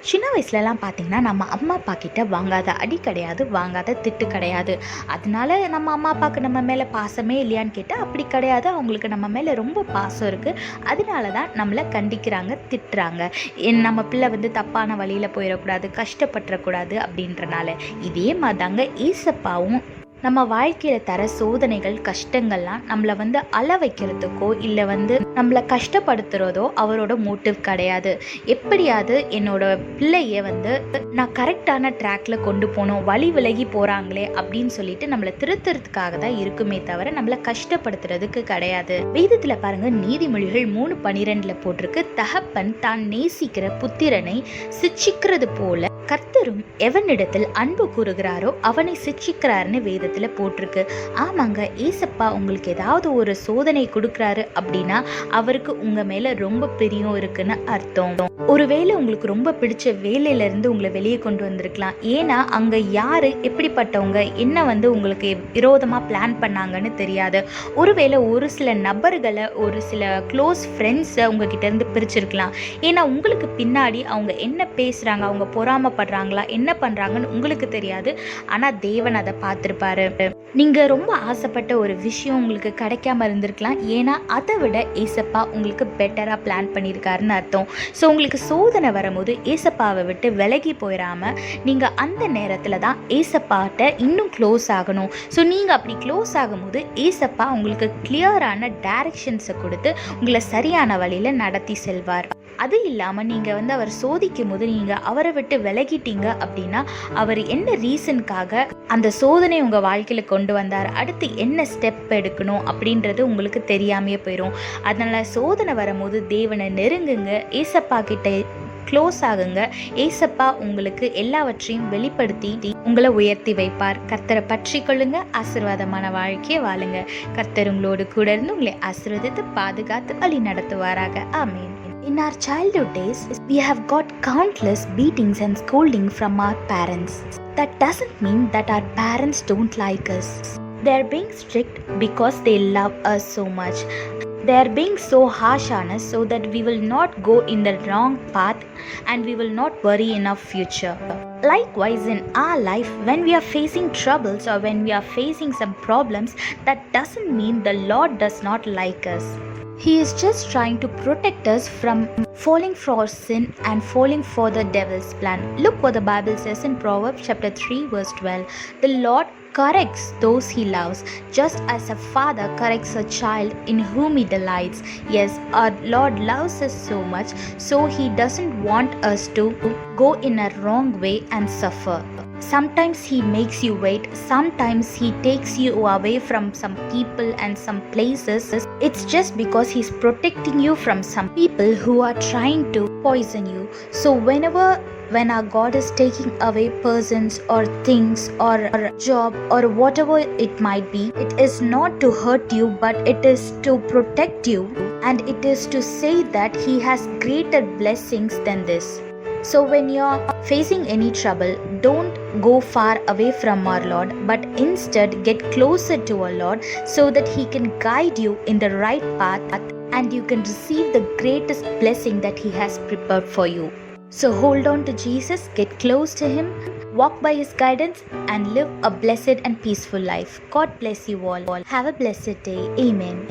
சின்ன வயசுலலாம் பார்த்திங்கன்னா நம்ம அம்மா அப்பா கிட்ட வாங்காத அடி கிடையாது, வாங்காத திட்டு கிடையாது. அதனால நம்ம அம்மா அப்பாவுக்கு நம்ம மேலே பாசமே இல்லையான்னு கேட்டால் அப்படி கிடையாது. அவங்களுக்கு நம்ம மேலே ரொம்ப பாசம் இருக்குது. அதனால தான் நம்மளை கண்டிக்கிறாங்க, திட்டுறாங்க. நம்ம பிள்ளை தப்பான வழியில் போயிடக்கூடாது, கஷ்டப்பட்டுறக்கூடாது அப்படின்றனால. இதே மாதிரி தாங்க ஏசப்பாவும் நம்ம வாழ்க்கையில் தர சோதனைகள், கஷ்டங்கள்லாம் நம்மளை அள வைக்கிறதுக்கோ இல்லை நம்மளை கஷ்டப்படுத்துகிறதோ அவரோட மோட்டிவ் கிடையாது. எப்படியாவது என்னோட பிள்ளைய நான் கரெக்டான ட்ராக்ல கொண்டு போகணும், வழி விலகி போகிறாங்களே அப்படின்னு சொல்லிட்டு நம்மளை திருத்துறதுக்காக தான் இருக்குமே தவிர நம்மளை கஷ்டப்படுத்துறதுக்கு கிடையாது. வேதத்தில் பாருங்க, நீதிமொழிகள் 3:12 போட்டிருக்கு, தகப்பன் தான் நேசிக்கிற புத்திரனை சிட்சிக்கிறது போல கர்த்தரும் எவனிடத்தில் அன்பு கூறுகிறாரோ அவனை சிட்சிக்கிறாருன்னு வேதத்துல போட்டிருக்கு. ஆமாங்க, ஏசப்பா உங்களுக்கு ஏதாவது ஒரு சோதனை கொடுக்குறாரு அப்படின்னா அவருக்கு உங்க மேல ரொம்ப பிரியம் இருக்குன்னு அர்த்தம். ஒருவேளை உங்களுக்கு ரொம்ப பிடிச்ச வேலையில இருந்து உங்களை வெளியே கொண்டு வந்திருக்கலாம். ஏன்னா அங்க யாரு எப்படிப்பட்டவங்க என்ன உங்களுக்கு விரோதமா பிளான் பண்ணாங்கன்னு தெரியாது. ஒருவேளை ஒரு சில நபர்களை, ஒரு சில க்ளோஸ் ஃப்ரெண்ட்ஸை உங்ககிட்ட இருந்து பிரிச்சிருக்கலாம். ஏன்னா உங்களுக்கு பின்னாடி அவங்க என்ன பேசுறாங்க, அவங்க பொறாமப்படுறாங்களா, என்ன பண்றாங்கன்னு உங்களுக்கு தெரியாது. ஆனா தேவன் அதை பார்த்திருப்பாரு. நீங்க ரொம்ப ஆசைப்பட்ட ஒரு விஷயம் உங்களுக்கு கிடைக்காம இருந்திருக்கலாம். ஏன்னா அதை விட ஏசப்பா உங்களுக்கு பெட்டரா பிளான் பண்ணியிருக்காருன்னு அர்த்தம். ஸோ உங்களுக்கு சோதனை வரும்போது ஏசப்பாவை விட்டு விலகி போயிடாம நீங்க அந்த நேரத்துல தான் ஏசப்பாட்ட இன்னும் க்ளோஸ் ஆகணும். ஸோ நீங்க அப்படி க்ளோஸ் ஆகும்போது ஏசப்பா உங்களுக்கு கிளியரான டைரக்ஷன்ஸை கொடுத்து உங்களை சரியான வழியில நடத்தி செல்வார். அது இல்லாமல் நீங்கள் அவர் சோதிக்கும் போது நீங்கள் அவரை விட்டு விலகிட்டீங்க அப்படின்னா அவர் என்ன ரீசனுக்காக அந்த சோதனை உங்கள் வாழ்க்கையில் கொண்டு வந்தார், அடுத்து என்ன ஸ்டெப் எடுக்கணும் அப்படின்றது உங்களுக்கு தெரியாமையே போயிடும். அதனால் சோதனை வரும்போது தேவனை நெருங்குங்க, ஏசப்பா கிட்ட க்ளோஸ் ஆகுங்க. ஏசப்பா உங்களுக்கு எல்லாவற்றையும் வெளிப்படுத்தி உங்களை உயர்த்தி வைப்பார். கர்த்தரை பற்றி கொள்ளுங்க, ஆசீர்வாதமான வாழ்க்கையை வாழுங்க. கர்த்தர் உங்களோடு கூட இருந்து உங்களை ஆசீர்வதித்து பாதுகாத்து வழி நடத்துவாராக. ஆமீன். In our childhood days, we have got countless beatings and scolding from our parents. That doesn't mean that our parents don't like us. They are being strict because they love us so much. They are being so harsh on us so that we will not go in the wrong path and we will not worry in our future. Likewise, in our life, when we are facing troubles or when we are facing some problems, that doesn't mean the Lord does not like us. He is just trying to protect us from falling for sin and falling for the devil's plan. Look what the Bible says in Proverbs chapter 3 verse 12. The Lord corrects those he loves, just as a father corrects a child in whom he delights. Yes, our Lord loves us so much, so he doesn't want us to go in a wrong way and suffer. Sometimes he makes you wait, sometimes he takes you away from some people and some places. It's just because he's protecting you from some people who are trying to poison you. So when our God is taking away persons or things or a job or whatever it might be, it is not to hurt you, but it is to protect you, and it is to say that he has greater blessings than this. So when you're facing any trouble, don't go far away from our Lord, but instead get closer to our Lord so that he can guide you in the right path and you can receive the greatest blessing that he has prepared for you. So hold on to Jesus, get close to him, walk by his guidance and live a blessed and peaceful life. God bless you all. Have a blessed day. Amen.